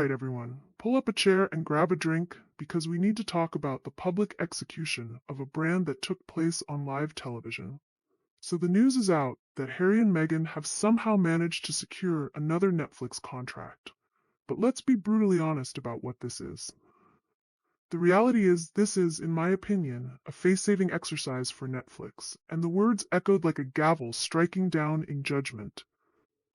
right, everyone, pull up a chair and grab a drink because we need to talk about the public execution of a brand that took place on live television. So the news is out that Harry and Meghan have somehow managed to secure another Netflix contract. But let's be brutally honest about what this is. The reality is, this is, in my opinion, a face-saving exercise for Netflix, and the words echoed like a gavel striking down in judgment.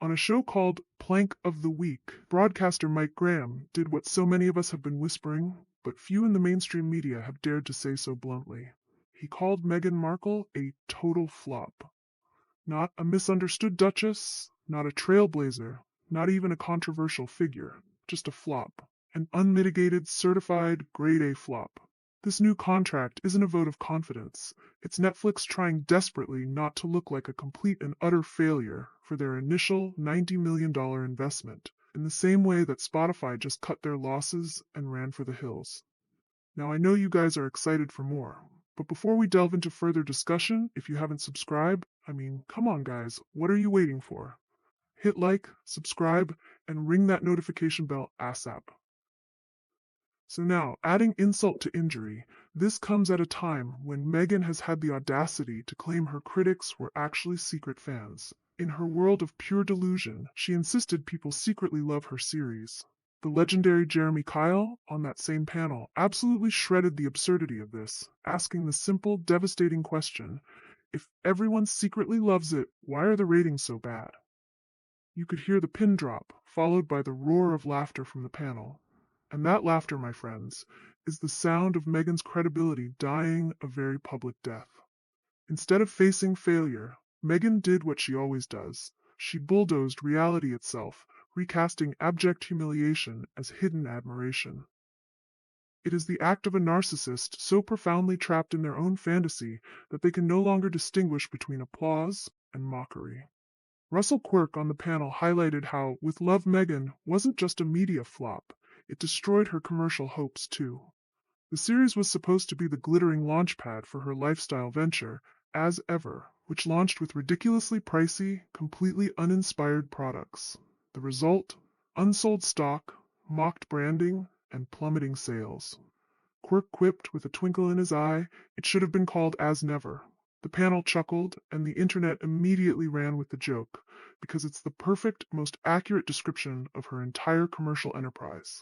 On a show called Plank of the Week, broadcaster Mike Graham did what so many of us have been whispering, but few in the mainstream media have dared to say so bluntly. He called Meghan Markle a total flop. Not a misunderstood duchess, not a trailblazer, not even a controversial figure, just a flop. An unmitigated, certified, grade A flop. This new contract isn't a vote of confidence. It's Netflix trying desperately not to look like a complete and utter failure for their initial $90 million investment, in the same way that Spotify just cut their losses and ran for the hills. Now I know you guys are excited for more, but before we delve into further discussion, if you haven't subscribed, come on guys, what are you waiting for? Hit like, subscribe, and ring that notification bell ASAP. So now, adding insult to injury, this comes at a time when Meghan has had the audacity to claim her critics were actually secret fans. In her world of pure delusion, she insisted people secretly love her series. The legendary Jeremy Kyle, on that same panel, absolutely shredded the absurdity of this, asking the simple, devastating question, if everyone secretly loves it, why are the ratings so bad? You could hear the pin drop, followed by the roar of laughter from the panel. And that laughter, my friends, is the sound of Meghan's credibility dying a very public death. Instead of facing failure, Meghan did what she always does. She bulldozed reality itself, recasting abject humiliation as hidden admiration. It is the act of a narcissist so profoundly trapped in their own fantasy that they can no longer distinguish between applause and mockery. Russell Quirk on the panel highlighted how With Love Meghan wasn't just a media flop, it destroyed her commercial hopes too. The series was supposed to be the glittering launchpad for her lifestyle venture, As Ever, which launched with ridiculously pricey, completely uninspired products. The result? Unsold stock, mocked branding, and plummeting sales. Quirk quipped with a twinkle in his eye, it should have been called As Never. The panel chuckled, and the internet immediately ran with the joke, because it's the perfect, most accurate description of her entire commercial enterprise.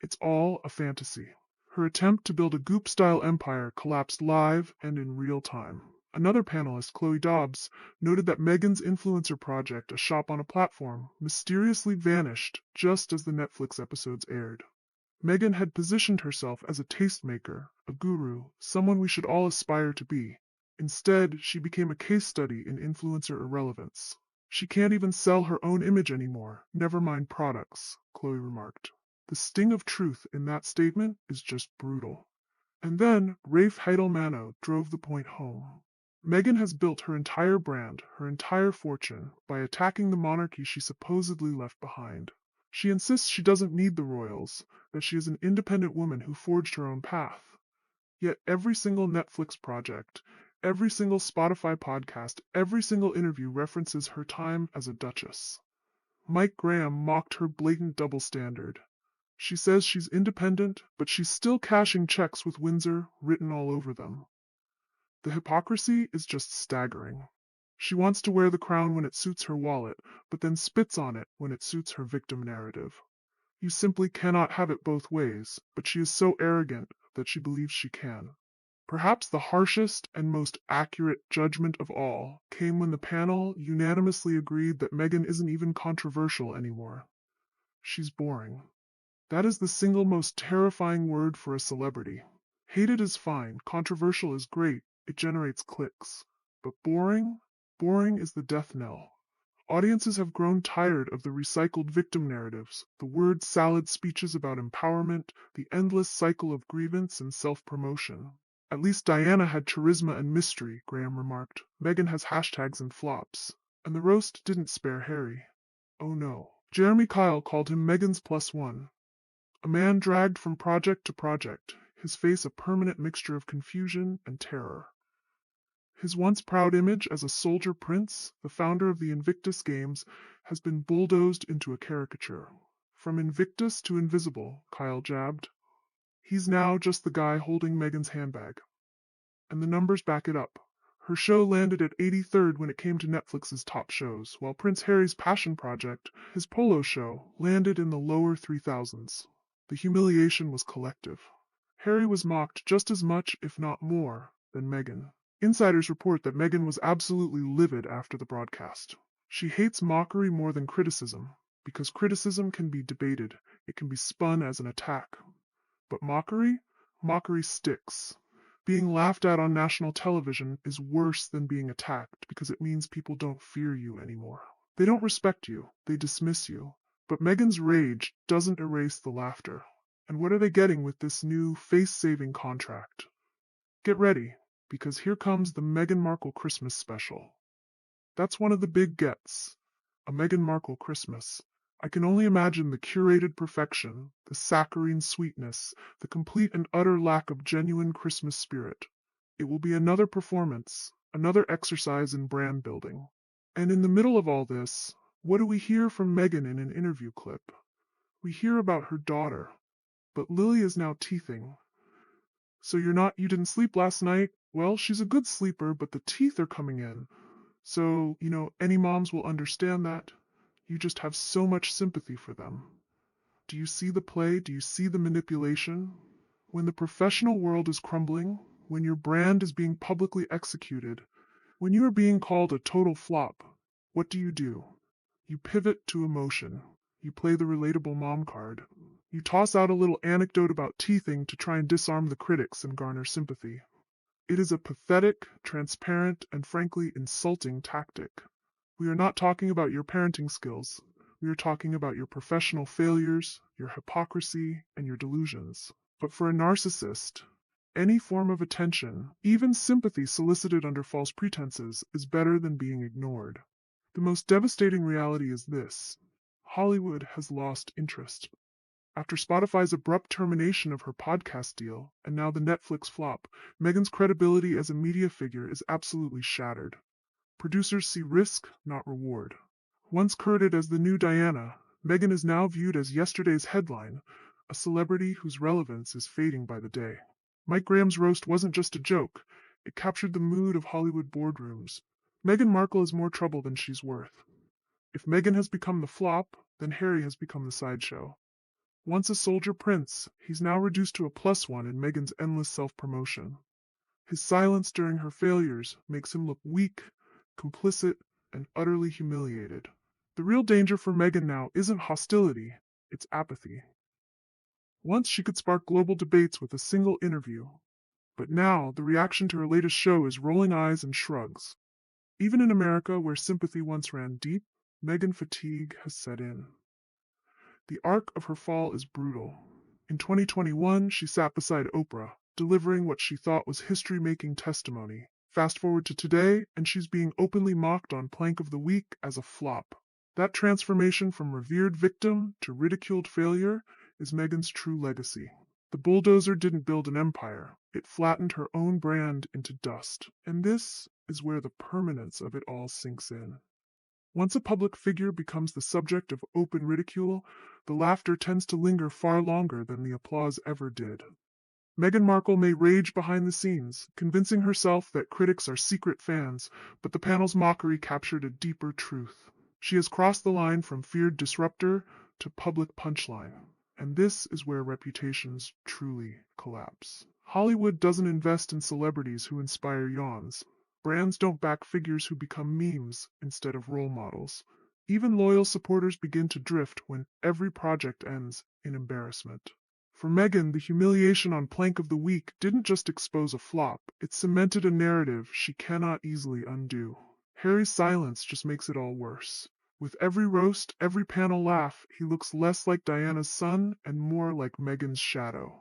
It's all a fantasy. Her attempt to build a Goop-style empire collapsed live and in real time. Another panelist, Chloe Dobbs, noted that Meghan's influencer project, A Shop on a Platform, mysteriously vanished just as the Netflix episodes aired. Meghan had positioned herself as a tastemaker, a guru, someone we should all aspire to be. Instead, she became a case study in influencer irrelevance. She can't even sell her own image anymore, never mind products, Chloe remarked. The sting of truth in that statement is just brutal. And then Rafe Heidelmanno drove the point home. Meghan has built her entire brand, her entire fortune, by attacking the monarchy she supposedly left behind. She insists she doesn't need the royals, that she is an independent woman who forged her own path. Yet every single Netflix project, every single Spotify podcast, every single interview references her time as a duchess. Mike Graham mocked her blatant double standard. She says she's independent, but she's still cashing checks with Windsor written all over them. The hypocrisy is just staggering. She wants to wear the crown when it suits her wallet, but then spits on it when it suits her victim narrative. You simply cannot have it both ways, but she is so arrogant that she believes she can. Perhaps the harshest and most accurate judgment of all came when the panel unanimously agreed that Meghan isn't even controversial anymore. She's boring. That is the single most terrifying word for a celebrity. Hated is fine, controversial is great, it generates clicks. But boring? Boring is the death knell. Audiences have grown tired of the recycled victim narratives, the word salad speeches about empowerment, the endless cycle of grievance and self-promotion. At least Diana had charisma and mystery, Graham remarked. Meghan has hashtags and flops. And the roast didn't spare Harry. Oh no. Jeremy Kyle called him Meghan's +1. A man dragged from project to project, his face a permanent mixture of confusion and terror. His once proud image as a soldier prince, the founder of the Invictus Games, has been bulldozed into a caricature. From Invictus to Invisible, Kyle jabbed. He's now just the guy holding Meghan's handbag. And the numbers back it up. Her show landed at 83rd when it came to Netflix's top shows, while Prince Harry's passion project, his polo show, landed in the lower 3000s. The humiliation was collective. Harry was mocked just as much, if not more, than Meghan. Insiders report that Meghan was absolutely livid after the broadcast. She hates mockery more than criticism, because criticism can be debated, it can be spun as an attack. But mockery? Mockery sticks. Being laughed at on national television is worse than being attacked because it means people don't fear you anymore. They don't respect you, they dismiss you. But Meghan's rage doesn't erase the laughter. And what are they getting with this new face-saving contract? Get ready, because here comes the Meghan Markle Christmas special. That's one of the big gets. A Meghan Markle Christmas. I can only imagine the curated perfection, the saccharine sweetness, the complete and utter lack of genuine Christmas spirit. It will be another performance, another exercise in brand building. And in the middle of all this, what do we hear from Meghan in an interview clip? We hear about her daughter, but Lily is now teething. So you didn't sleep last night? Well, she's a good sleeper, but the teeth are coming in. So, any moms will understand that. You just have so much sympathy for them. Do you see the play? Do you see the manipulation? When the professional world is crumbling, when your brand is being publicly executed, when you are being called a total flop, what do? You pivot to emotion. You play the relatable mom card. You toss out a little anecdote about teething to try and disarm the critics and garner sympathy. It is a pathetic, transparent, and frankly insulting tactic. We are not talking about your parenting skills. We are talking about your professional failures, your hypocrisy, and your delusions. But for a narcissist, any form of attention, even sympathy solicited under false pretenses, is better than being ignored. The most devastating reality is this: Hollywood has lost interest. After Spotify's abrupt termination of her podcast deal, and now the Netflix flop, Meghan's credibility as a media figure is absolutely shattered. Producers see risk, not reward. Once credited as the new Diana, Meghan is now viewed as yesterday's headline, a celebrity whose relevance is fading by the day. Mike Graham's roast wasn't just a joke, it captured the mood of Hollywood boardrooms. Meghan Markle is more trouble than she's worth. If Meghan has become the flop, then Harry has become the sideshow. Once a soldier prince, he's now reduced to a plus one in Meghan's endless self-promotion. His silence during her failures makes him look weak, complicit, and utterly humiliated. The real danger for Meghan now isn't hostility, it's apathy. Once she could spark global debates with a single interview, but now the reaction to her latest show is rolling eyes and shrugs. Even in America, where sympathy once ran deep, Meghan fatigue has set in. The arc of her fall is brutal. In 2021, she sat beside Oprah, delivering what she thought was history-making testimony. Fast forward to today, and she's being openly mocked on Plank of the Week as a flop. That transformation from revered victim to ridiculed failure is Meghan's true legacy. The bulldozer didn't build an empire, it flattened her own brand into dust. And this is where the permanence of it all sinks in. Once a public figure becomes the subject of open ridicule, the laughter tends to linger far longer than the applause ever did. Meghan Markle may rage behind the scenes, convincing herself that critics are secret fans, but the panel's mockery captured a deeper truth. She has crossed the line from feared disruptor to public punchline. And this is where reputations truly collapse. Hollywood doesn't invest in celebrities who inspire yawns. Brands don't back figures who become memes instead of role models. Even loyal supporters begin to drift when every project ends in embarrassment. For Meghan, the humiliation on Plank of the Week didn't just expose a flop, it cemented a narrative she cannot easily undo. Harry's silence just makes it all worse. With every roast, every panel laugh, he looks less like Diana's son and more like Meghan's shadow.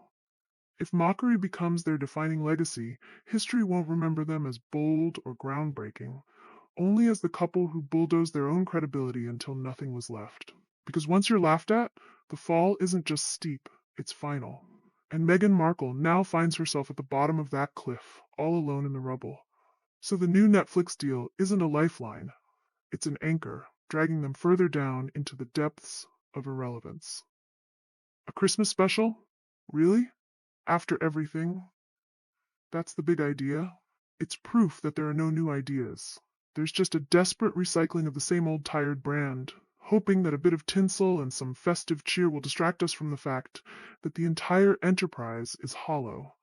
If mockery becomes their defining legacy, history won't remember them as bold or groundbreaking, only as the couple who bulldozed their own credibility until nothing was left. Because once you're laughed at, the fall isn't just steep, it's final. And Meghan Markle now finds herself at the bottom of that cliff, all alone in the rubble. So the new Netflix deal isn't a lifeline, it's an anchor, dragging them further down into the depths of irrelevance. A Christmas special? Really? After everything? That's the big idea. It's proof that there are no new ideas. There's just a desperate recycling of the same old tired brand, hoping that a bit of tinsel and some festive cheer will distract us from the fact that the entire enterprise is hollow.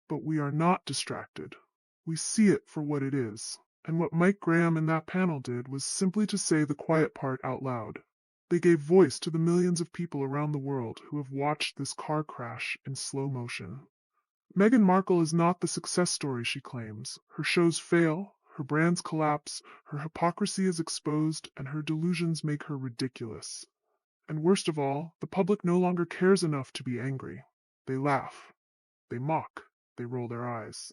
But we are not distracted. We see it for what it is. And what Mike Graham and that panel did was simply to say the quiet part out loud. They gave voice to the millions of people around the world who have watched this car crash in slow motion. Meghan Markle is not the success story she claims. Her shows fail, her brands collapse, her hypocrisy is exposed, and her delusions make her ridiculous. And worst of all, the public no longer cares enough to be angry. They laugh. They mock. They roll their eyes.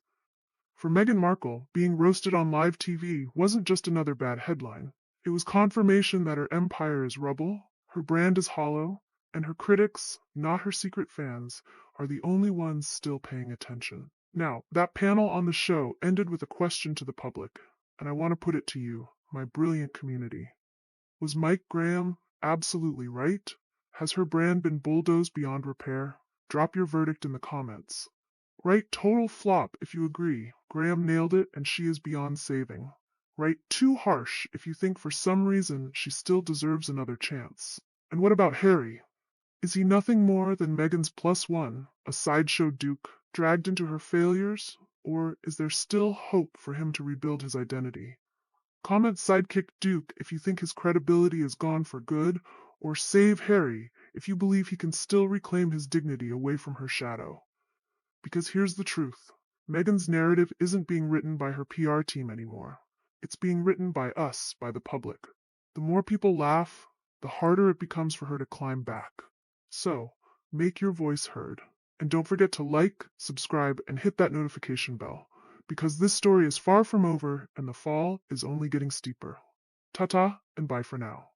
For Meghan Markle, being roasted on live TV wasn't just another bad headline. It was confirmation that her empire is rubble, her brand is hollow, and her critics, not her secret fans, are the only ones still paying attention. Now, that panel on the show ended with a question to the public, and I want to put it to you, my brilliant community. Was Mike Graham absolutely right? Has her brand been bulldozed beyond repair? Drop your verdict in the comments. Write total flop if you agree. Graham nailed it and she is beyond saving. Write too harsh if you think for some reason she still deserves another chance. And what about Harry? Is he nothing more than Meghan's plus one, a sideshow duke, dragged into her failures? Or is there still hope for him to rebuild his identity? Comment Sidekick Duke if you think his credibility is gone for good, or Save Harry if you believe he can still reclaim his dignity away from her shadow. Because here's the truth. Meghan's narrative isn't being written by her PR team anymore. It's being written by us, by the public. The more people laugh, the harder it becomes for her to climb back. So, make your voice heard. And don't forget to like, subscribe, and hit that notification bell, because this story is far from over and the fall is only getting steeper. Ta-ta, and bye for now.